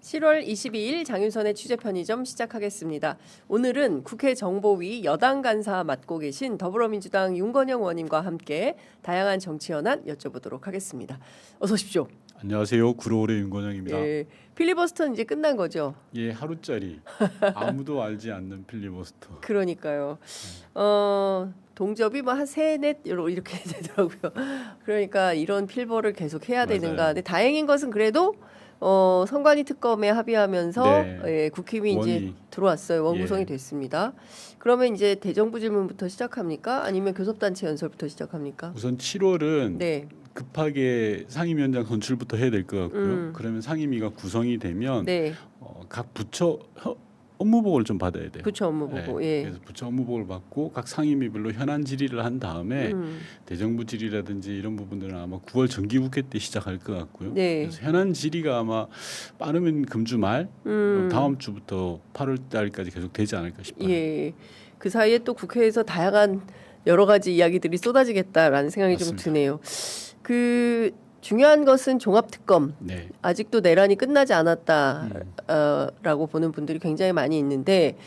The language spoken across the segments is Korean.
7월 22일 장윤선의 취재편의점 시작하겠습니다. 오늘은 국회 정보위 여당 간사 맡고 계신 더불어민주당 윤건영 의원님과 함께 다양한 정치 현안 여쭤보도록 하겠습니다. 어서 오십시오. 안녕하세요. 구로울의 윤건영입니다. 예, 필리버스터는 이제 끝난 거죠? 예, 하루짜리 아무도 알지 않는 필리버스터. 그러니까요. 동접이 뭐 한 3, 4 이렇게 되더라고요. 그러니까 이런 필버를 계속 해야 되는가. 맞아요. 근데 다행인 것은 그래도 선관위 특검에 합의하면서 네. 예, 국힘이 이제 원이. 들어왔어요. 원구성이 예. 됐습니다. 그러면 이제 대정부 질문부터 시작합니까? 아니면 교섭단체 연설부터 시작합니까? 우선 7월은 네. 급하게 상임위원장 선출부터 해야 될 것 같고요. 그러면 상임위가 구성이 되면 네. 각 부처 업무보고를 좀 받아야 돼요. 부처 업무 보고. 예. 그래서 부처 업무보고를 받고 각 상임위별로 현안 질의를 한 다음에 대정부 질의라든지 이런 부분들은 아마 9월 정기국회 때 시작할 것 같고요. 네. 그래서 현안 질의가 아마 빠르면 금주 말 다음 주부터 8월 달까지 계속 되지 않을까 싶어요. 예. 그 사이에 또 국회에서 다양한 여러 가지 이야기들이 쏟아지겠다라는 생각이 맞습니다. 좀 드네요. 그 중요한 것은 종합특검. 네. 아직도 내란이 끝나지 않았다라고 보는 분들이 굉장히 많이 있는데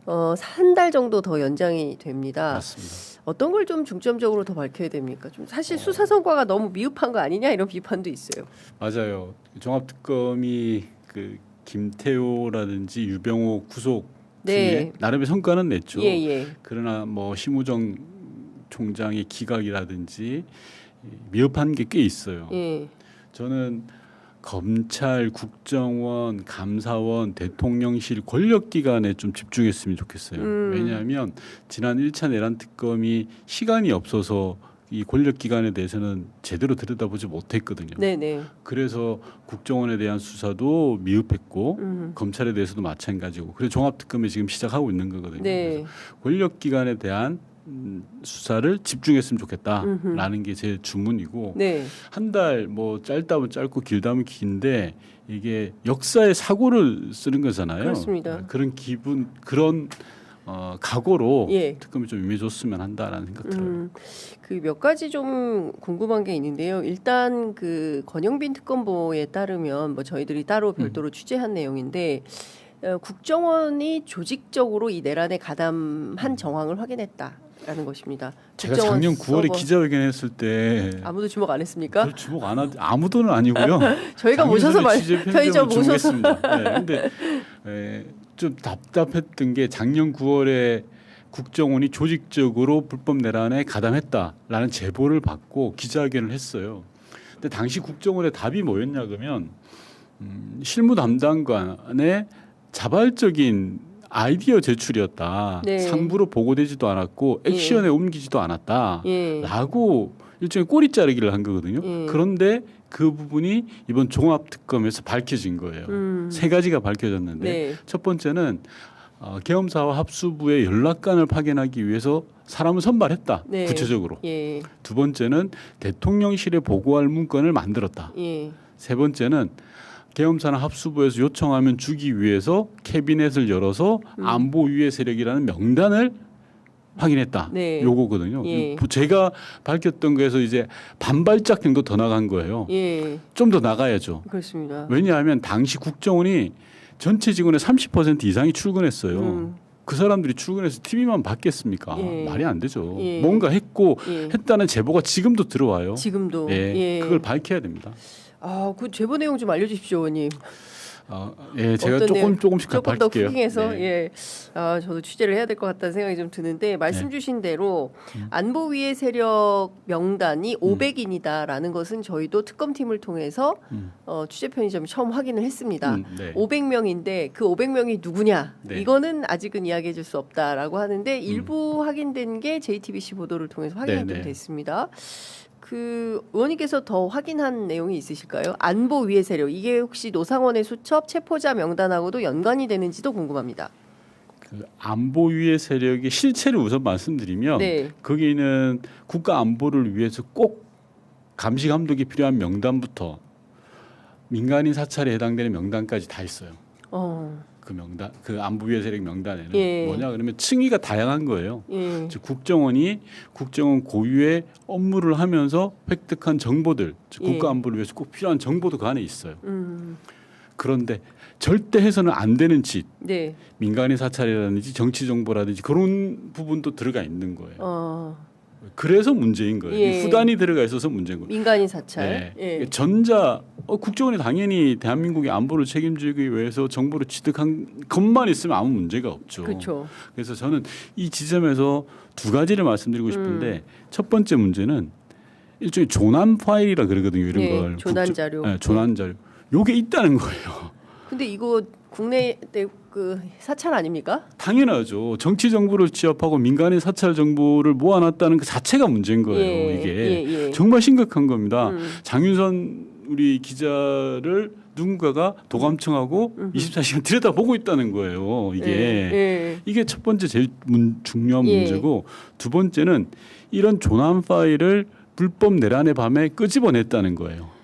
한 달 정도 더 연장이 됩니다. 맞습니다. 어떤 걸 좀 중점적으로 더 밝혀야 됩니까? 좀 사실 수사 성과가 너무 미흡한 거 아니냐 이런 비판도 있어요. 맞아요. 종합특검이 그 김태호라든지 유병호 구속 네. 중에 나름의 성과는 냈죠. 예, 예. 그러나 뭐 심우정 총장의 기각이라든지 미흡한 게 꽤 있어요. 예. 저는 검찰, 국정원, 감사원, 대통령실 권력기관에 좀 집중했으면 좋겠어요. 왜냐하면 지난 1차 내란 특검이 시간이 없어서 이 권력기관에 대해서는 제대로 들여다보지 못했거든요. 네네. 그래서 국정원에 대한 수사도 미흡했고 검찰에 대해서도 마찬가지고 그래서 종합특검이 지금 시작하고 있는 거거든요. 네. 그래서 권력기관에 대한 수사를 집중했으면 좋겠다라는 게 제 주문이고 네. 한 달 뭐 짧다면 짧고 길다면 긴데 이게 역사의 사고를 쓰는 거잖아요. 그렇습니다. 그런 기분 그런 각오로 예. 특검이 좀 임해줬으면 한다라는 생각 들어요. 그 몇 가지 좀 궁금한 게 있는데요. 일단 그 권영빈 특검보에 따르면 뭐 저희들이 따로 별도로 취재한 내용인데 국정원이 조직적으로 이 내란에 가담한 정황을 확인했다라는 것입니다. 제가 국정원 작년 9월에 서버. 기자회견했을 때 아무도 주목 안 했습니까? 별 주목 안 하 아무도는 아니고요. 저희가 모셔서 편의점 모셔서 그런데 좀 답답했던 게 작년 9월에 국정원이 조직적으로 불법 내란에 가담했다라는 제보를 받고 기자회견을 했어요. 근데 당시 국정원의 답이 뭐였냐 그러면 실무 담당관의 자발적인 아이디어 제출이었다. 네. 상부로 보고되지도 않았고 액션에 옮기지도 않았다라고 일종의 꼬리 자르기를 한 거거든요. 그런데 그 부분이 이번 종합특검에서 밝혀진 거예요. 3가지가 밝혀졌는데 네. 첫 번째는 계엄사와 합수부의 연락관을 파견하기 위해서 사람을 선발했다. 네. 구체적으로. 예. 두 번째는 대통령실에 보고할 문건을 만들었다. 예. 세 번째는 계엄사나 합수부에서 요청하면 주기 위해서 캐비넷을 열어서 안보위의 세력이라는 명단을 확인했다. 네. 요거거든요. 예. 제가 밝혔던 거에서 이제 반발짝 정도 더 나간 거예요. 예. 좀 더 나가야죠. 그렇습니다. 왜냐하면 당시 국정원이 전체 직원의 30% 이상이 출근했어요. 그 사람들이 출근해서 TV만 봤겠습니까? 예. 말이 안 되죠. 예. 뭔가 했고 예. 했다는 제보가 지금도 들어와요. 지금도. 예. 예. 그걸 밝혀야 됩니다. 그 제보 내용 좀 알려주십시오, 의원님. 예, 제가 어떤 내용? 조금씩 조금 더 밝힐게요. 쿠킹해서 네. 예, 저도 취재를 해야 될 것 같다는 생각이 좀 드는데 말씀 주신 대로 안보위의 세력 명단이 500인이다라는 것은 저희도 특검팀을 통해서 취재 편의점이 처음 확인을 했습니다. 네. 500명인데 그 500명이 누구냐? 네. 이거는 아직은 이야기해줄 수 없다라고 하는데 일부 확인된 게 JTBC 보도를 통해서 확인이 네, 좀 네. 됐습니다. 그 의원님께서 더 확인한 내용이 있으실까요? 안보위의 세력 이게 혹시 노상원의 수첩 체포자 명단하고도 연관이 되는지도 궁금합니다. 그 안보위의 세력의 실체를 우선 말씀드리면 네. 거기는 국가 안보를 위해서 꼭 감시 감독이 필요한 명단부터 민간인 사찰에 해당되는 명단까지 다 있어요. 그 명단, 그 안보위의 세력 명단에는 예. 뭐냐 그러면 층위가 다양한 거예요. 예. 즉 국정원 고유의 업무를 하면서 획득한 정보들, 즉 예. 국가 안보를 위해서 꼭 필요한 정보도 그 안에 있어요. 그런데 절대 해서는 안 되는 짓, 네. 민간인 사찰이라든지 정치 정보라든지 그런 부분도 들어가 있는 거예요. 그래서 문제인 거예요. 예. 후단이 들어가 있어서 문제인 거예요. 민간인 사찰. 네. 예. 전자 국정원이 당연히 대한민국의 안보를 책임지기 위해서 정보를 취득한 것만 있으면 아무 문제가 없죠. 그렇죠. 그래서 저는 이 지점에서 두 가지를 말씀드리고 싶은데 첫 번째 문제는 일종의 조난 파일이라 그러거든요. 이런 예, 걸 조난 자료. 네, 조난 자료. 요게 있다는 거예요. 근데 이거 국내 그 사찰 아닙니까? 당연하죠. 정치 정보를 취합하고 민간인 사찰 정보를 모아놨다는 그 자체가 문제인 거예요. 예, 이게 정말 심각한 겁니다. 장윤선 우리 기자를 누군가가 도감청하고 24시간 들여다보고 있다는 거예요. 이게 첫 번째 제일 중요한 문제고 두 번째는 이런 조난 파일을 불법 내란의 밤에 끄집어냈다는 거예요.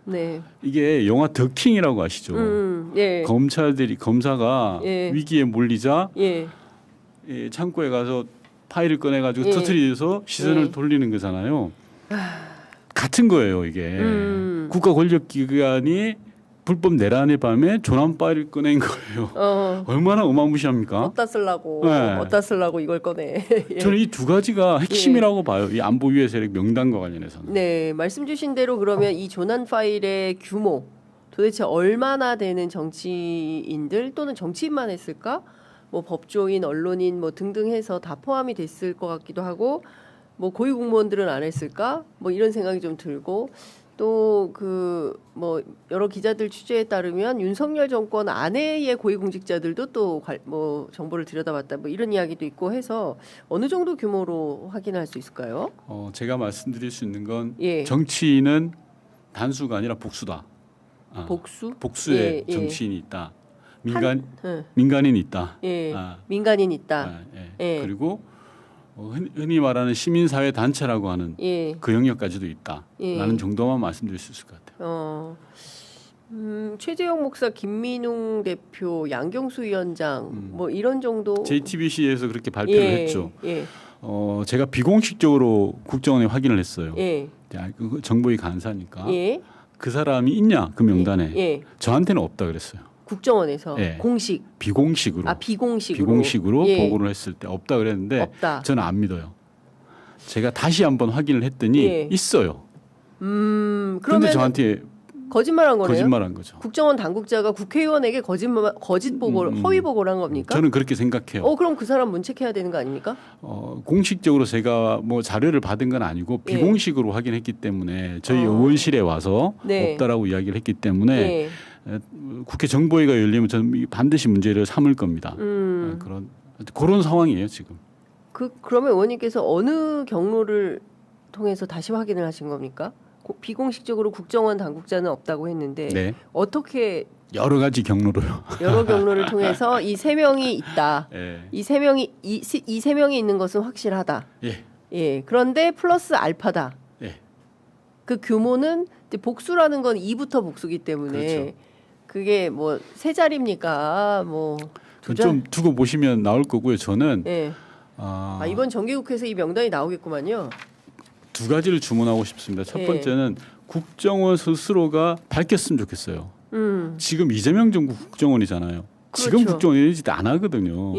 네. 이게 영화 더킹이라고 아시죠? 예. 검사가 위기에 몰리자 창고에 가서 파일을 꺼내가지고 터트려서 시선을 돌리는 거잖아요. 같은 거예요, 이게. 국가 권력 기관이 불법 내란의 밤에 조난 파일을 꺼낸 거예요. 얼마나 어마무시합니까? 어디다 쓰려고 이걸 꺼내. 예. 저는 이 두 가지가 핵심이라고 봐요. 이 안보 위해 세력 명단과 관련해서는. 네, 말씀 주신 대로 그러면 이 조난 파일의 규모 도대체 얼마나 되는 정치인들 또는 정치인만 했을까? 뭐 법조인, 언론인 뭐 등등 해서 다 포함이 됐을 것 같기도 하고 뭐 고위 공무원들은 안 했을까? 뭐 이런 생각이 좀 들고 또 그 뭐 여러 기자들 취재에 따르면 윤석열 정권 안에의 고위공직자들도 또 뭐 정보를 들여다봤다 뭐 이런 이야기도 있고 해서 어느 정도 규모로 확인할 수 있을까요? 제가 말씀드릴 수 있는 건 예. 정치인은 단수가 아니라 복수다. 복수의 예. 정치인이 있다. 민간인이 있다. 예. 민간인 있다. 예. 그리고 흔히 말하는 시민사회 단체라고 하는 그 영역까지도 있다라는 정도만 말씀드릴 수 있을 것 같아요. 최재형 목사, 김민웅 대표, 양경수 위원장 뭐 이런 정도. JTBC에서 그렇게 발표를 했죠. 제가 비공식적으로 국정원에 확인을 했어요. 그 정보위 간사니까 그 사람이 있냐 그 명단에 저한테는 없다 그랬어요. 국정원에서 비공식으로 비공식으로 보고를 했을 때 없다 그랬는데 없다. 저는 안 믿어요. 제가 다시 한번 확인을 했더니 있어요. 그런데 저한테 거짓말한 거네요. 거짓말한 거죠. 국정원 당국자가 국회의원에게 거짓 보고를 허위 보고를 한 겁니까? 저는 그렇게 생각해요. 그럼 그 사람 문책해야 되는 거 아닙니까? 공식적으로 제가 뭐 자료를 받은 건 아니고 비공식으로 확인했기 때문에 저희 의원실에 와서 없다라고 이야기를 했기 때문에 국회 정보위가 열리면 저는 반드시 문제를 삼을 겁니다. 그런 상황이에요 지금. 그러면 의원님께서 어느 경로를 통해서 다시 확인을 하신 겁니까? 비공식적으로 국정원 당국자는 없다고 했는데 어떻게 여러 가지 경로로요. 여러 경로를 통해서 이 세 명이 있다. 이 세 명이 있는 것은 확실하다. 그런데 플러스 알파다. 그 규모는 복수라는 건 2부터 복수기 때문에 그렇죠. 그게 뭐 세 자리입니까? 뭐 좀 두고 보시면 나올 거고요. 저는 이번 정기국회에서 이 명단이 나오겠구만요. 두 가지를 주문하고 싶습니다. 첫 번째는 국정원 스스로가 밝혔으면 좋겠어요. 지금 이재명 정부 국정원이잖아요. 그렇죠. 지금 국정원이 이런 짓 안 하거든요.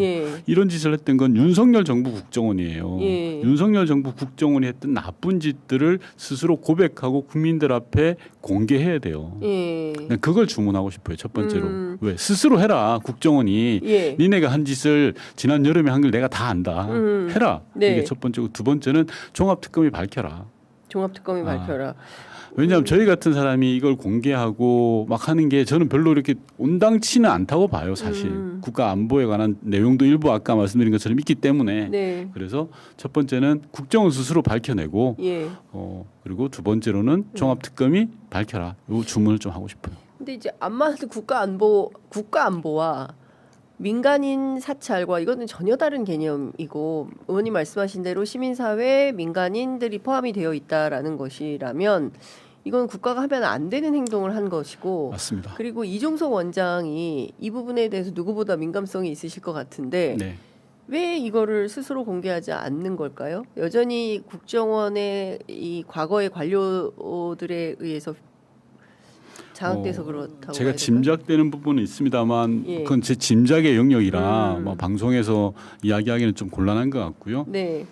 이런 짓을 했던 건 윤석열 정부 국정원이에요. 윤석열 정부 국정원이 했던 나쁜 짓들을 스스로 고백하고 국민들 앞에 공개해야 돼요. 그걸 주문하고 싶어요. 첫 번째로. 왜? 스스로 해라. 국정원이. 니네가 한 짓을 지난 여름에 한 걸 내가 다 안다. 해라. 이게 첫 번째고 두 번째는 종합특검이 밝혀라. 종합특검이 밝혀라. 왜냐하면 저희 같은 사람이 이걸 공개하고 막 하는 게 저는 별로 이렇게 온당치는 않다고 봐요. 사실 국가 안보에 관한 내용도 일부 아까 말씀드린 것처럼 있기 때문에 그래서 첫 번째는 국정원 스스로 밝혀내고 그리고 두 번째로는 종합특검이 밝혀라. 이 주문을 좀 하고 싶어요. 근데 이제 안마도 국가 안보와 민간인 사찰과 이거는 전혀 다른 개념이고 의원님 말씀하신 대로 시민사회 민간인들이 포함이 되어 있다라는 것이라면 이건 국가가 하면 안 되는 행동을 한 것이고 맞습니다. 그리고 이종석 원장이 이 부분에 대해서 누구보다 민감성이 있으실 것 같은데 왜 이거를 스스로 공개하지 않는 걸까요? 여전히 국정원의 이 과거의 관료들에 의해서 장악돼서 그렇다고. 제가 짐작되는 부분은 있습니다만 그건 제 짐작의 영역이라 뭐 방송에서 이야기하기는 좀 곤란한 것 같고요. 네.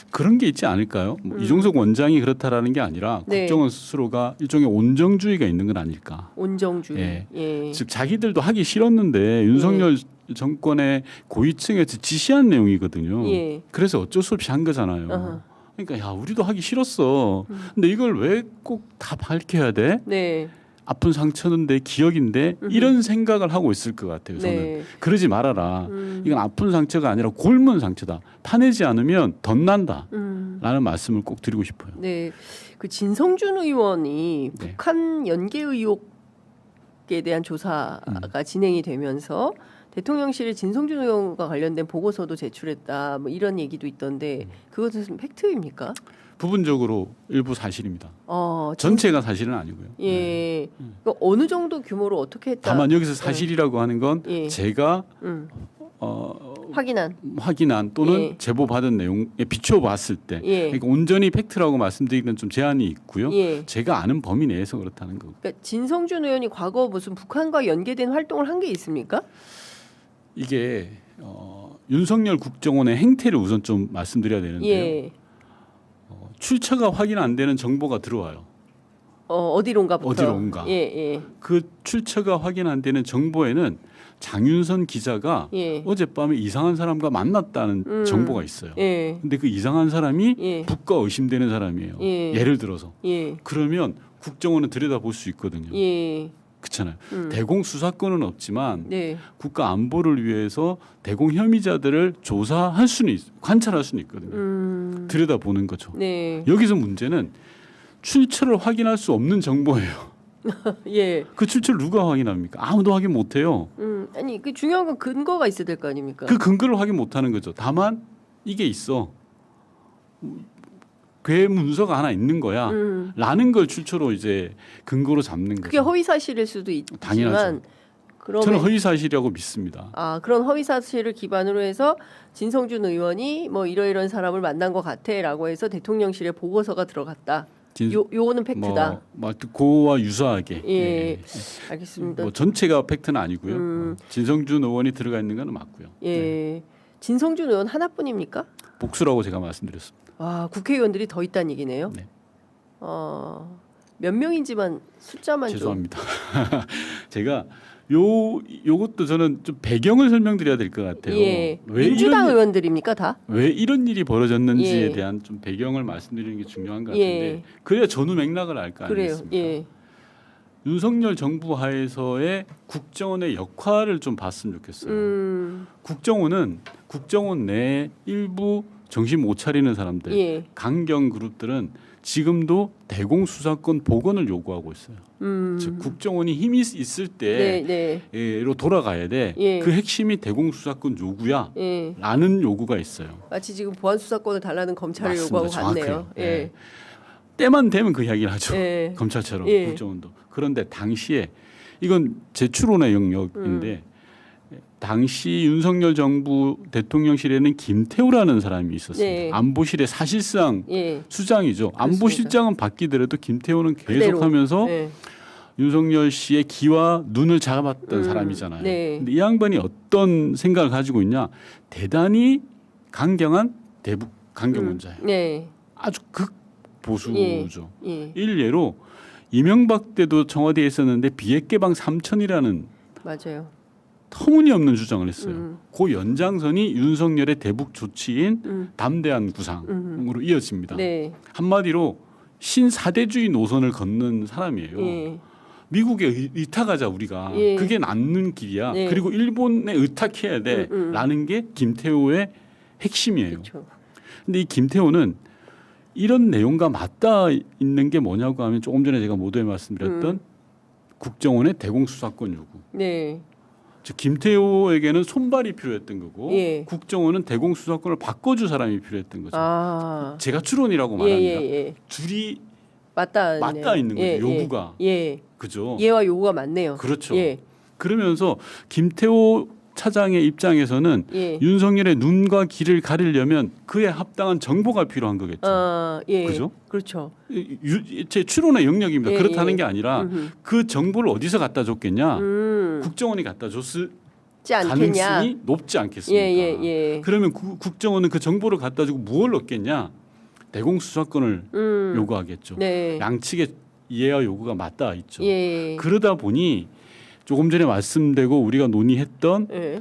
그런 게 있지 않을까요? 뭐 이종석 원장이 그렇다라는 게 아니라 국정원 스스로가 일종의 온정주의가 있는 건 아닐까? 온정주의. 즉 자기들도 하기 싫었는데 윤석열 정권의 고위층에서 지시한 내용이거든요. 그래서 어쩔 수 없이 한 거잖아요. 그러니까 야 우리도 하기 싫었어. 근데 이걸 왜 꼭 다 밝혀야 돼? 네. 아픈 상처인데 기억인데 이런 생각을 하고 있을 것 같아요. 저는 그러지 말아라. 이건 아픈 상처가 아니라 곪은 상처다. 파내지 않으면 덧난다. 라는 말씀을 꼭 드리고 싶어요. 네, 그 진성준 의원이 북한 연계 의혹에 대한 조사가 진행이 되면서 대통령실에 진성준 의원과 관련된 보고서도 제출했다. 뭐 이런 얘기도 있던데 그것은 팩트입니까? 부분적으로 일부 사실입니다. 전체가 사실은 아니고요. 예. 그러니까 어느 정도 규모로 어떻게 했다. 다만 여기서 사실이라고 하는 건 제가 확인한 또는 제보받은 내용에 비춰봤을 때 그러니까 온전히 팩트라고 말씀드리기는 좀 제한이 있고요. 제가 아는 범위 내에서 그렇다는 거고. 그러니까 진성준 의원이 과거 무슨 북한과 연계된 활동을 한 게 있습니까? 이게 윤석열 국정원의 행태를 우선 좀 말씀드려야 되는데요. 출처가 확인 안 되는 정보가 들어와요. 어디론가부터. 어디론가. 그 출처가 확인 안 되는 정보에는 장윤선 기자가 어젯밤에 이상한 사람과 만났다는 정보가 있어요. 근데 그 이상한 사람이 북과 의심되는 사람이에요. 예를 들어서. 그러면 국정원은 들여다볼 수 있거든요. 그렇잖아요. 대공 수사권은 없지만 국가 안보를 위해서 대공 혐의자들을 조사할 수는 관찰할 수는 있거든요. 들여다보는 거죠. 여기서 문제는 출처를 확인할 수 없는 정보예요. 그 출처를 누가 확인합니까? 아무도 확인 못해요. 아니 그 중요한 건 근거가 있어야 될 거 아닙니까? 그 근거를 확인 못하는 거죠. 다만 이게 있어. 괴 문서가 하나 있는 거야. 라는 걸 출처로 이제 근거로 잡는 거죠. 그게 허위 사실일 수도 있지만 당연하죠. 저는 허위 사실이라고 믿습니다. 그런 허위 사실을 기반으로 해서 진성준 의원이 뭐 이러이러한 사람을 만난 것 같아라고 해서 대통령실에 보고서가 들어갔다. 요거는 팩트다. 그거와 유사하게. 알겠습니다. 뭐 전체가 팩트는 아니고요. 진성준 의원이 들어가 있는 건 맞고요. 진성준 의원 하나뿐입니까? 복수라고 제가 말씀드렸습니다. 국회의원들이 더 있다는 얘기네요. 몇 명인지만 숫자만 죄송합니다. 제가 요것도 저는 좀 배경을 설명드려야 될 것 같아요. 왜 민주당 의원들입니까 다? 왜 이런 일이 벌어졌는지에 대한 좀 배경을 말씀드리는 게 중요한 것 같은데 그래야 전후 맥락을 알 거 아니겠습니까? 윤석열 정부 하에서의 국정원의 역할을 좀 봤으면 좋겠어요. 국정원 내 일부 정신 못 차리는 사람들, 강경 그룹들은 지금도 대공 수사권 복원을 요구하고 있어요. 즉 국정원이 힘이 있을 때로 돌아가야 돼. 그 핵심이 대공 수사권 요구야. 라는 요구가 있어요. 마치 지금 보안 수사권을 달라는 검찰을 요구하고 같네요. 때만 되면 그 이야기를 하죠. 검찰처럼 국정원도. 그런데 당시에 이건 제 추론의 영역인데 당시 윤석열 정부 대통령실에는 김태우라는 사람이 있었습니다. 안보실의 사실상 수장이죠. 안보실장은 바뀌더라도 김태우는 계속하면서 윤석열 씨의 귀와 눈을 잡았던 사람이잖아요. 근데 이 양반이 어떤 생각을 가지고 있냐? 대단히 강경한 대북 강경론자예요. 아주 극보수죠. 일례로 이명박 때도 청와대에 있었는데 비핵개방 3천이라는 맞아요. 터무니없는 주장을 했어요. 그 연장선이 윤석열의 대북 조치인 담대한 구상으로 이어집니다. 한마디로 신사대주의 노선을 걷는 사람이에요. 미국에 의탁하자 우리가. 그게 낫는 길이야. 그리고 일본에 의탁해야 돼. 라는 게 김태호의 핵심이에요. 근데 이 김태호는 이런 내용과 맞닿아 있는 게 뭐냐고 하면 조금 전에 제가 모두에 말씀드렸던 국정원의 대공수사권 요구. 즉 김태호에게는 손발이 필요했던 거고 국정원은 대공수사권을 바꿔줄 사람이 필요했던 거죠. 제가 추론이라고 말합니다. 둘이 맞닿아 있는 거죠. 요구가. 그죠. 예와 요구가 맞네요. 그렇죠. 그러면서 김태호 차장의 입장에서는 예. 윤석열의 눈과 귀를 가리려면 그에 합당한 정보가 필요한 거겠죠. 예. 그죠? 그렇죠. 제 추론의 영역입니다. 예, 그렇다는 예. 게 아니라 그 정보를 어디서 갖다 줬겠냐? 국정원이 갖다 줬을 가능성이 높지 않겠습니까? 예. 그러면 국정원은 그 정보를 갖다 주고 무엇을 얻겠냐? 대공수사권을 요구하겠죠. 네. 양측의 이해와 요구가 맞닿아 있죠. 예. 그러다 보니 조금 전에 말씀되고 우리가 논의했던 예.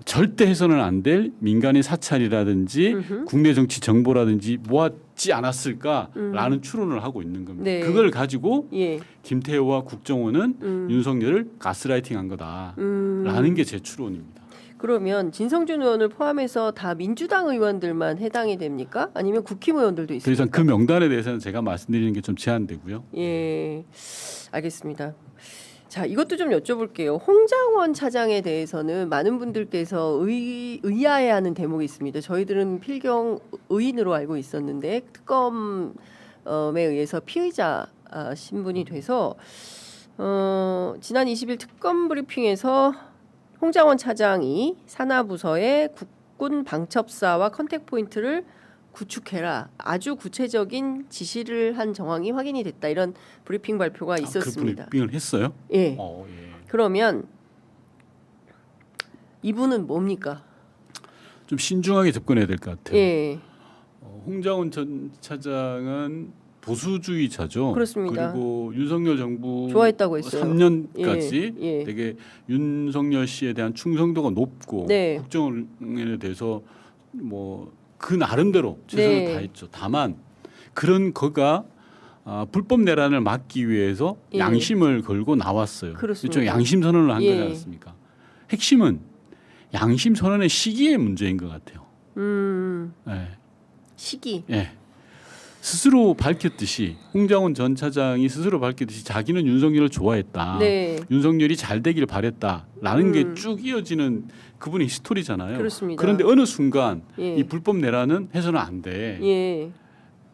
절대 해서는 안 될 민간인 사찰이라든지 국내 정치 정보라든지 모았지 않았을까라는 추론을 하고 있는 겁니다. 네. 그걸 가지고 예. 김태호와 국정원은 윤석열을 가스라이팅한 거다라는 게 제 추론입니다. 그러면 진성준 의원을 포함해서 다 민주당 의원들만 해당이 됩니까? 아니면 국힘의원들도 있습니까? 더 이상 그 명단에 대해서는 제가 말씀드리는 게 좀 제한되고요. 예, 알겠습니다. 자, 이것도 좀 여쭤볼게요. 홍장원 차장에 대해서는 많은 분들께서 의아해하는 대목이 있습니다. 저희들은 필경 의인으로 알고 있었는데 특검에 의해서 피의자 신분이 돼서 지난 20일 특검 브리핑에서 홍장원 차장이 산하부서의 국군 방첩사와 컨택 포인트를 구축해라. 아주 구체적인 지시를 한 정황이 확인이 됐다. 이런 브리핑 발표가 있었습니다. 그 브리핑을 했어요? 예. 예. 그러면 이분은 뭡니까? 좀 신중하게 접근해야 될 것 같아요. 예. 홍장원 전 차장은 보수주의자죠. 그렇습니다. 그리고 윤석열 정부 좋아했다고 했어요. 3년까지 예. 되게 윤석열 씨에 대한 충성도가 높고 네. 국정원에 대해서 뭐 그 나름대로 최선을 네. 다했죠. 다만 그런 거가 불법 내란을 막기 위해서 예. 양심을 걸고 나왔어요. 그렇습니다. 일종의 양심 선언을 한 예. 거지 않습니까? 핵심은 양심 선언의 시기의 문제인 것 같아요. 네. 시기. 예. 스스로 밝혔듯이 홍장원 전 차장이 스스로 밝혔듯이 자기는 윤석열을 좋아했다. 네. 윤석열이 잘 되길 바랬다라는 게 쭉 이어지는 그분의 스토리잖아요. 그렇습니다. 그런데 어느 순간 예. 이 불법 내란은 해서는 안 돼. 예.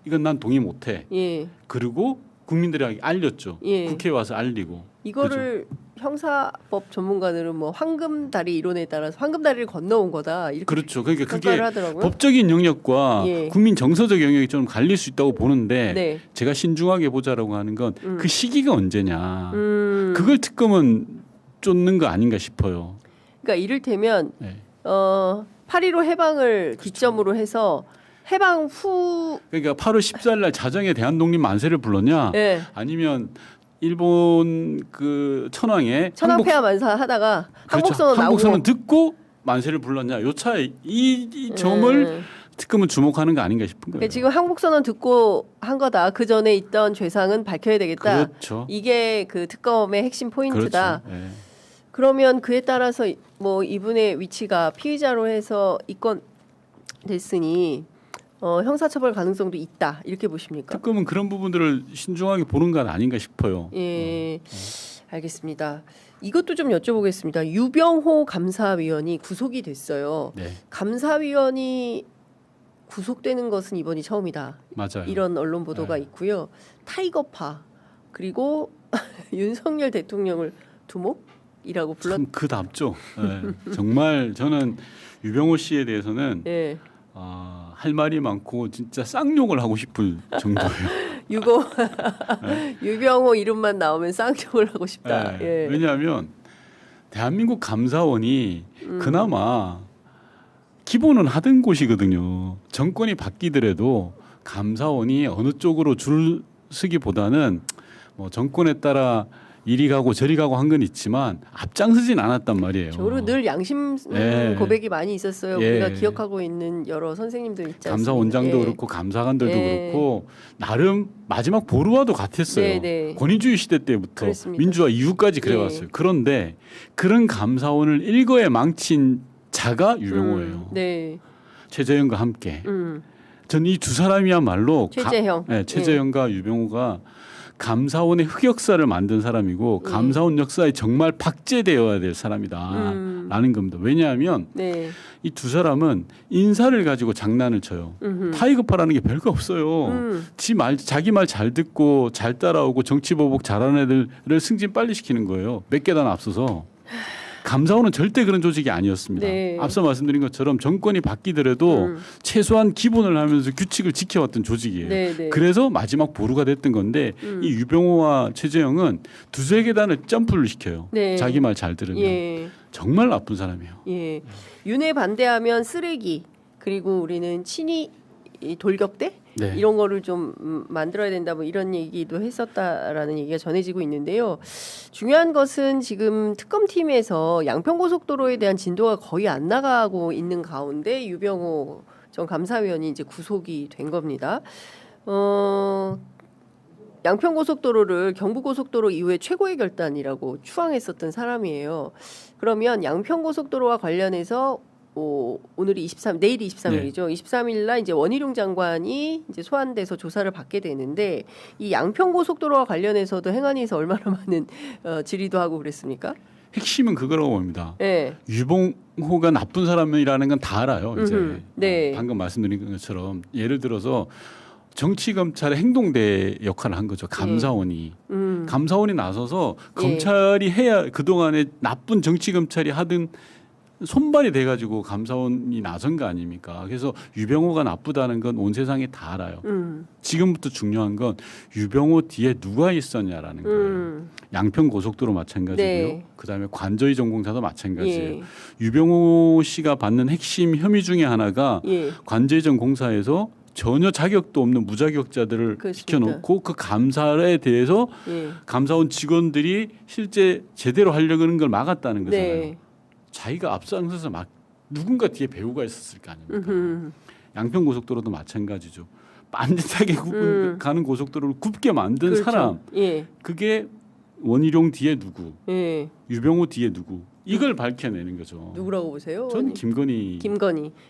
이건 난 동의 못해. 예. 그리고 국민들에게 알렸죠. 예. 국회에 와서 알리고. 이거를 형사법 전문가들은 뭐 황금다리 이론에 따라서 황금다리를 건너온 거다 이렇게 그렇죠. 그러니까 그게 평가를 하더라고요. 법적인 영역과 예. 국민 정서적 영역이 좀 갈릴 수 있다고 보는데 네. 제가 신중하게 보자라고 하는 건 그 시기가 언제냐. 그걸 특검은 쫓는 거 아닌가 싶어요. 그러니까 이를테면 네. 8.15 해방을 기점으로 해서 해방 후 그러니까 8월 14일 날 자정에 대한독립 만세를 불렀냐 네. 아니면 일본 그 천황의 천황폐하 만사 하다가 그렇죠. 항복선언 나오고 항복선언 듣고 만세를 불렀냐 요 차에 이 점을 특검은 주목하는 거 아닌가 싶은 거예요. 지금 항복선언 듣고 한 거다. 그 전에 있던 죄상은 밝혀야 되겠다. 그렇죠. 이게 그 특검의 핵심 포인트다. 그렇죠. 네. 그러면 그에 따라서 뭐 이분의 위치가 피의자로 해서 입건됐으니 형사처벌 가능성도 있다. 이렇게 보십니까? 특검은 그런 부분들을 신중하게 보는 건 아닌가 싶어요. 예, 알겠습니다. 이것도 좀 여쭤보겠습니다. 유병호 감사위원이 구속이 됐어요. 네, 감사위원이 구속되는 것은 이번이 처음이다. 맞아요. 이런 언론 보도가 네. 있고요. 타이거파 그리고 윤석열 대통령을 두목이라고 불렀. 참 그답죠. 네. 정말 저는 유병호 씨에 대해서는 예. 할 말이 많고 진짜 쌍욕을 하고 싶을 정도예요. 유병호 이름만 나오면 쌍욕을 하고 싶다. 네. 예. 왜냐하면 대한민국 감사원이 그나마 기본은 하던 곳이거든요. 정권이 바뀌더라도 감사원이 어느 쪽으로 줄 서기보다는 뭐 정권에 따라 이리 가고 저리 가고 한 건 있지만 앞장서진 않았단 말이에요. 저로 늘 양심 예. 고백이 많이 있었어요. 예. 우리가 기억하고 있는 여러 선생님들 있지 않습니까? 감사원장도 예. 그렇고 감사관들도 예. 그렇고 나름 마지막 보루와도 같았어요. 네, 네. 권위주의 시대 때부터 그렇습니다. 민주화 이후까지 그래왔어요. 예. 그런데 그런 감사원을 일거에 망친 자가 유병호예요. 네. 최재형과 함께. 전 이 두 사람이야말로 최재형. 최재형과 유병호가 감사원의 흑역사를 만든 사람이고 감사원 역사에 정말 박제되어야 될 사람이다라는 겁니다. 왜냐하면 네. 이 두 사람은 인사를 가지고 장난을 쳐요. 타이거파라는 게 별거 없어요. 자기 말 잘 듣고 잘 따라오고 정치 보복 잘하는 애들을 승진 빨리 시키는 거예요. 몇 계단 앞서서. 감사원은 절대 그런 조직이 아니었습니다. 네. 앞서 말씀드린 것처럼 정권이 바뀌더라도 최소한 기본을 하면서 규칙을 지켜왔던 조직이에요. 네, 네. 그래서 마지막 보루가 됐던 건데 이 유병호와 최재형은 두세 계단을 점프를 시켜요. 네. 자기 말 잘 들으면. 예. 정말 나쁜 사람이에요. 예. 윤회 반대하면 쓰레기, 그리고 우리는 친이 돌격대 네. 이런 거를 좀 만들어야 된다, 뭐 이런 얘기도 했었다라는 얘기가 전해지고 있는데요. 중요한 것은 지금 특검팀에서 양평고속도로에 대한 진도가 거의 안 나가고 있는 가운데 유병호 전 감사위원이 이제 구속이 된 겁니다. 양평고속도로를 경부고속도로 이후에 최고의 결단이라고 추앙했었던 사람이에요. 그러면 양평고속도로와 관련해서 오늘이 내일이 23일이죠. 네. 23일 날 이제 원희룡 장관이 이제 소환돼서 조사를 받게 되는데, 이 양평고속도로와 관련해서도 행안위에서 얼마나 많은 질의도 하고 그랬습니까? 핵심은 그거라고 봅니다. 네. 유병호가 나쁜 사람이라는 건 다 알아요. 이제 네. 방금 말씀드린 것처럼 예를 들어서 정치 검찰의 행동대 역할을 한 거죠. 감사원이. 감사원이 나서서 검찰이 해야, 그동안에 나쁜 정치 검찰이 하던 손발이 돼가지고 감사원이 나선 거 아닙니까? 그래서 유병호가 나쁘다는 건 온 세상이 다 알아요. 지금부터 중요한 건 유병호 뒤에 누가 있었냐라는 거예요. 양평 고속도로 마찬가지고요. 네. 그다음에 관저희 전공사도 마찬가지예요. 예. 유병호 씨가 받는 핵심 혐의 중에 하나가 관저희 전공사에서 전혀 자격도 없는 무자격자들을 시켜놓고 그 감사에 대해서 감사원 직원들이 실제 제대로 하려고 하는 걸 막았다는 거잖아요. 네. 자기가 앞장서서 막 누군가 뒤에 배우가 있었을 거 아닙니까? 양평 고속도로도 마찬가지죠. 빤듯하게 가는 고속도로를 굽게 만든 그렇죠. 사람. 예. 그게 원희룡 뒤에 누구, 유병호 뒤에 누구. 이걸 밝혀내는 거죠. 누구라고 보세요? 저는 김건희.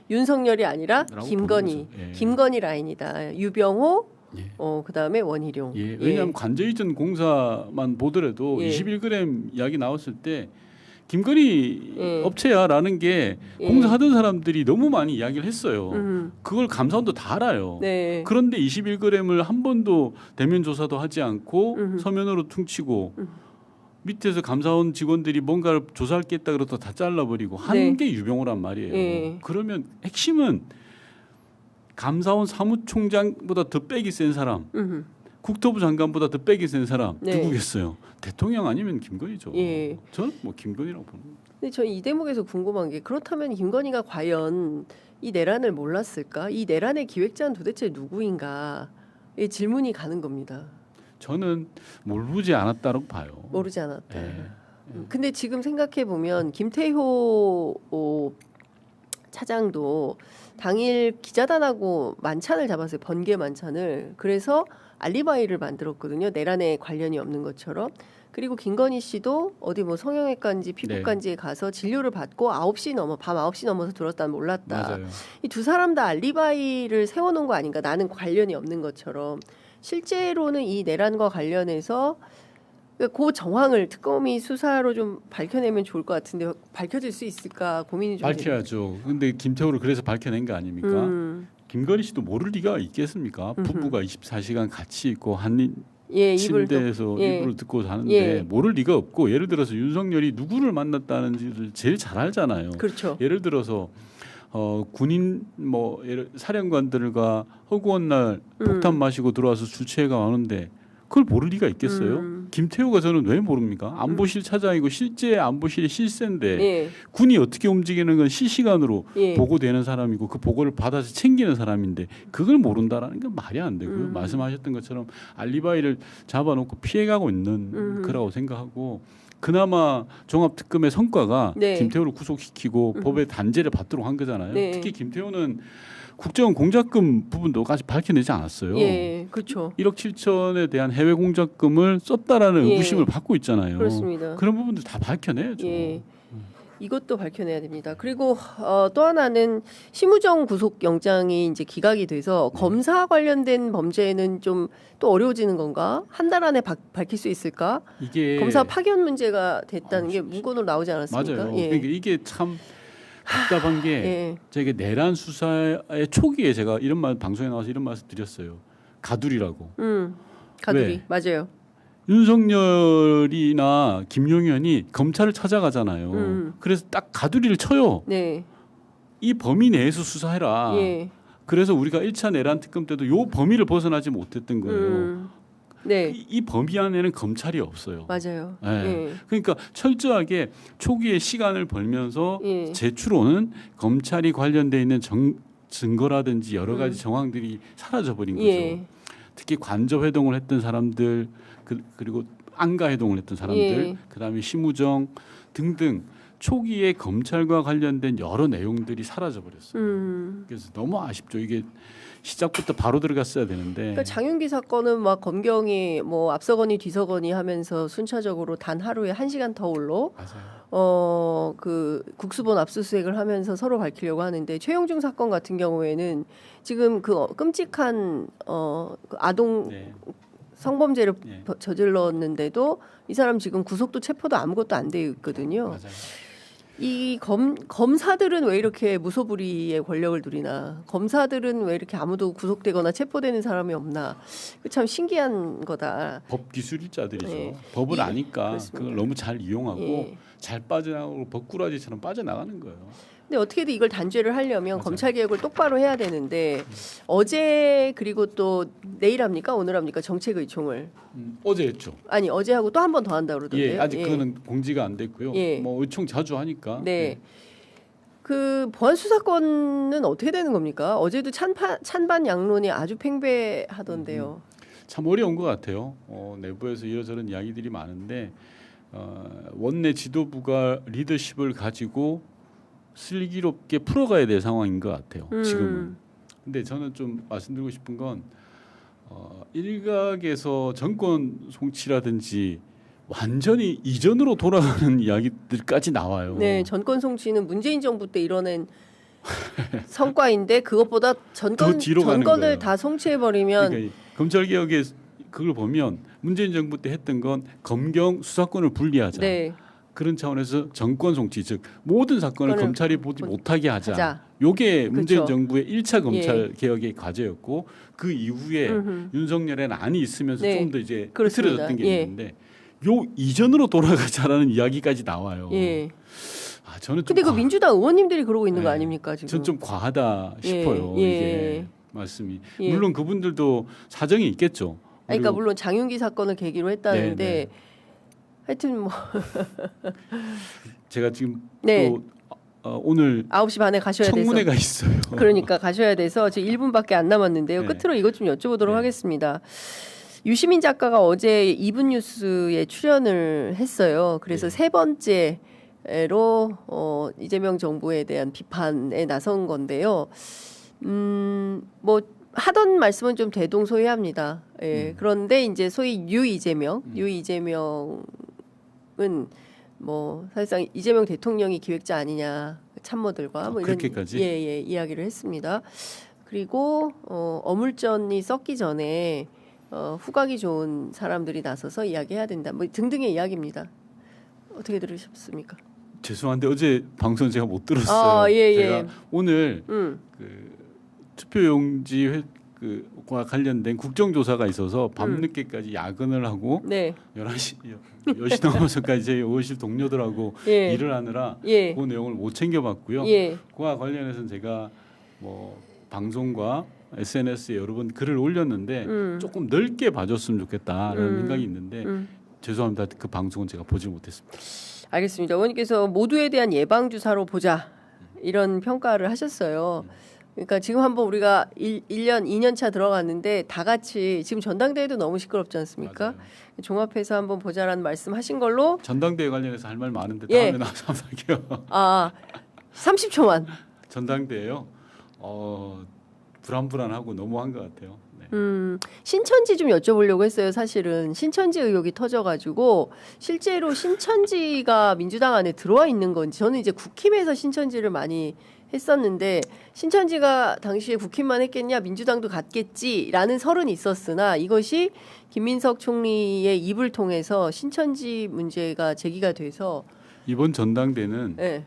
윤석열이 아니라 김건희. 예. 김건희 라인이다. 유병호. 예. 그다음에 원희룡. 예. 왜냐하면 관저이전 공사만 보더라도 21g 이야기 나왔을 때 김건희 업체야라는 게 공사하던 사람들이 너무 많이 이야기를 했어요. 그걸 감사원도 다 알아요. 네. 그런데 21g을 한 번도 대면 조사도 하지 않고 서면으로 퉁치고 밑에서 감사원 직원들이 뭔가를 조사할 게 있다 그러다 다 잘라버리고 한 게 유병호란 말이에요. 그러면 핵심은 감사원 사무총장보다 더 빽이 센 사람, 국토부 장관보다 더 빽이 센 사람 누구겠어요? 대통령 아니면 김건희죠. 예. 저는 뭐 김건희라고 보는 거예요. 근데 저는 이 대목에서 궁금한 게, 그렇다면 김건희가 과연 이 내란을 몰랐을까? 이 내란의 기획자는 도대체 누구인가? 이 질문이 가는 겁니다. 저는 모르지 않았다고 봐요. 모르지 않았다. 근데 지금 생각해 보면 김태효 차장도 당일 기자단하고 만찬을 잡았어요. 번개 만찬을. 그래서 알리바이를 만들었거든요. 내란에 관련이 없는 것처럼. 그리고 김건희 씨도 어디 뭐 성형외과인지 피부과인지에 가서 진료를 받고 밤 9시 넘어서 들었다는 몰랐다. 이 두 사람 다 알리바이를 세워놓은 거 아닌가. 나는 관련이 없는 것처럼. 실제로는 이 내란과 관련해서 그 정황을 특검이 수사로 좀 밝혀내면 좋을 것 같은데 밝혀질 수 있을까 고민이 좀 밝혀야죠. 근데 김태호를 그래서 밝혀낸 거 아닙니까? 김건희 씨도 모를 리가 있겠습니까? 부부가 24시간 같이 있고 한 침대에서 이불을 듣고 자는데 모를 리가 없고, 예를 들어서 윤석열이 누구를 만났다는지를 제일 잘 알잖아요. 그렇죠. 예를 들어서 군인 사령관들과 허구한 날 폭탄 마시고 들어와서 술 취해가 오는데 그걸 모를 리가 있겠어요? 김태호가 저는 왜 모릅니까? 안보실 차장이고 실제 안보실의 실세인데 군이 어떻게 움직이는 건 실시간으로 보고되는 사람이고 그 보고를 받아서 챙기는 사람인데 그걸 모른다라는 건 말이 안 되고요. 말씀하셨던 것처럼 알리바이를 잡아놓고 피해가고 있는 거라고 생각하고, 그나마 종합특검의 성과가 김태호를 구속시키고 법의 단죄를 받도록 한 거잖아요. 특히 김태호는 국정원 공작금 부분도까지 밝혀내지 않았어요. 예, 그렇죠. 1억 7천에 대한 해외 공작금을 썼다라는 의구심을 받고 있잖아요. 그렇습니다. 그런 부분들 다 밝혀내야죠. 이것도 밝혀내야 됩니다. 그리고 또 하나는 심우정 구속영장이 이제 기각이 돼서 검사 관련된 범죄는 좀 또 어려워지는 건가? 한 달 안에 밝힐 수 있을까? 이게 검사 파견 문제가 됐다는 게 문건으로 나오지 않았습니까? 맞아요. 그러니까 이게 참 답답한 게 제가 내란 수사의 초기에 제가 이런 말 방송에 나와서 이런 말씀 드렸어요. 가두리라고. 가두리. 왜? 맞아요. 윤석열이나 김용현이 검찰을 찾아가잖아요. 그래서 딱 가두리를 쳐요. 네. 이 범위 내에서 수사해라. 예. 그래서 우리가 1차 내란 특검 때도 요 범위를 벗어나지 못했던 거예요. 네. 이 범위 안에는 검찰이 없어요. 맞아요. 네. 예. 그러니까 철저하게 초기에 시간을 벌면서 예. 제출오는 검찰이 관련돼 있는 증거라든지 여러 가지 정황들이 사라져 버린 거죠. 예. 특히 관저 회동을 했던 사람들 그리고 안가 회동을 했던 사람들 예. 그다음에 심우정 등등 초기에 검찰과 관련된 여러 내용들이 사라져 버렸어요. 그래서 너무 아쉽죠. 이게 시작부터 바로 들어갔어야 되는데. 그러니까 장윤기 사건은 막 검경이 뭐 앞서거니 뒤서거니 하면서 순차적으로 단 하루에 1시간 터울로 그 국수본 압수수색을 하면서 서로 밝히려고 하는데 최용중 사건 같은 경우에는 지금 그 끔찍한 그 아동 네. 성범죄를 네. 저질렀는데도 이 사람 지금 구속도 체포도 아무것도 안 되어 있거든요. 맞아요. 이 검사들은 왜 이렇게 무소불위의 권력을 누리나? 검사들은 왜 이렇게 아무도 구속되거나 체포되는 사람이 없나? 참 신기한 거다. 법 기술자들이죠. 네. 법을 아니까 그렇습니다. 그걸 너무 잘 이용하고 예. 잘 빠져나가고 벅꾸라지처럼 빠져나가는 거예요. 근데 어떻게든 이걸 단죄를 하려면 맞아요. 검찰 개혁을 똑바로 해야 되는데 어제 그리고 또 내일 합니까? 오늘 합니까? 정책의총을. 어제 했죠. 아니 어제 하고 또 한 번 더 한다 그러던데요. 예, 아직 그거는 공지가 안 됐고요. 예. 뭐 의총 자주 하니까. 네. 그 보안 수사권은 어떻게 되는 겁니까? 어제도 찬반 양론이 아주 팽배하던데요. 참 어려운 것 같아요. 내부에서 이러저런 이야기들이 많은데 원내 지도부가 리더십을 가지고 슬기롭게 풀어가야 될 상황인 것 같아요. 지금은. 근데 저는 좀 말씀드리고 싶은 건 일각에서 정권 송치라든지 완전히 이전으로 돌아가는 이야기들까지 나와요. 네, 전권 송치는 문재인 정부 때 이뤄낸 성과인데 그것보다 더 뒤로 가는 전권을 거예요. 다 송치해 버리면 그러니까 검찰 개혁에 그걸 보면 문재인 정부 때 했던 건 검경 수사권을 분리하자. 네, 그런 차원에서 정권 송치 즉 모든 사건을 그거는 검찰이 보지 못하게 하자. 하자. 요게 문재인 그렇죠. 정부의 1차 검찰 개혁의 과제였고 그 이후에 윤석열에는 안이 있으면서 네. 좀 더 이제 그렇습니다. 흐트러졌던 게 예. 있는데 요 이전으로 돌아가자라는 이야기까지 나와요. 예. 저는 좀 근데 그 민주당 의원님들이 그러고 있는 거 네. 아닙니까 지금? 전 좀 과하다 싶어요. 예. 이게 말씀이 예. 물론 그분들도 사정이 있겠죠. 아니, 그러니까 그리고 물론 장윤기 사건을 계기로 했다는데 네, 네. 하여튼 뭐 제가 지금 네. 또 오늘 9시 반에 가셔야 돼서 청문회가 있어요. 그러니까 가셔야 돼서 지금 1분밖에 안 남았는데요. 네. 끝으로 이것 좀 여쭤보도록 네. 하겠습니다. 유시민 작가가 어제 이분 뉴스에 출연을 했어요. 그래서 네. 세 번째로 이재명 정부에 대한 비판에 나선 건데요. 뭐 하던 말씀은 좀 대동소이합니다. 예. 그런데 이제 소위 유이재명은 뭐 사실상 이재명 대통령이 기획자 아니냐 참모들과 뭐 이런 그렇게까지? 예, 이야기를 했습니다. 그리고 어물전이 썩기 전에 후각이 좋은 사람들이 나서서 이야기해야 된다. 뭐 등등의 이야기입니다. 어떻게 들으셨습니까? 죄송한데 어제 방송 제가 못 들었어요. 아, 예, 제가 예. 오늘 그 투표용지 과 관련된 국정조사가 있어서 밤늦게까지 야근을 하고 네. 10시 넘어서까지 제 의원실 동료들하고 예. 일을 하느라 예. 그 내용을 못 챙겨봤고요. 예. 그와 관련해서는 제가 뭐 방송과 SNS에 여러 번 글을 올렸는데 조금 넓게 봐줬으면 좋겠다라는 생각이 있는데 죄송합니다. 그 방송은 제가 보지 못했습니다. 알겠습니다. 의원님께서 모두에 대한 예방주사로 보자 이런 평가를 하셨어요. 그러니까 지금 한번 우리가 1년, 2년 차 들어갔는데 다 같이 지금 전당대회도 너무 시끄럽지 않습니까? 맞아요. 종합해서 한번 보자라는 말씀하신 걸로 전당대회 관련해서 할 말 많은데 예. 다음에 나와서 한번 할게요. 30초만. 전당대회요. 불안불안하고 너무한 것 같아요. 네. 신천지 좀 여쭤보려고 했어요. 사실은 신천지 의혹이 터져가지고 실제로 신천지가 민주당 안에 들어와 있는 건지 저는 이제 국힘에서 신천지를 많이 했었는데 신천지가 당시에 국힘만 했겠냐 민주당도 갔겠지라는 설은 있었으나 이것이 김민석 총리의 입을 통해서 신천지 문제가 제기가 돼서 이번 전당대회는 예,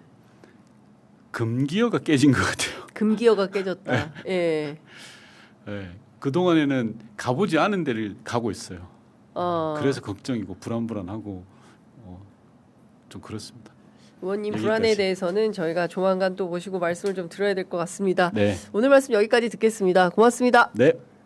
금기어가 깨진 것 같아요. 금기어가 깨졌다. 예. 그 동안에는 가보지 않은 데를 가고 있어요. 그래서 걱정이고 불안하고 좀 그렇습니다. 의원님 불안에 대해서는 저희가 조만간 또 모시고 말씀을 좀 드려야 될 것 같습니다. 네. 오늘 말씀 여기까지 듣겠습니다. 고맙습니다. 네.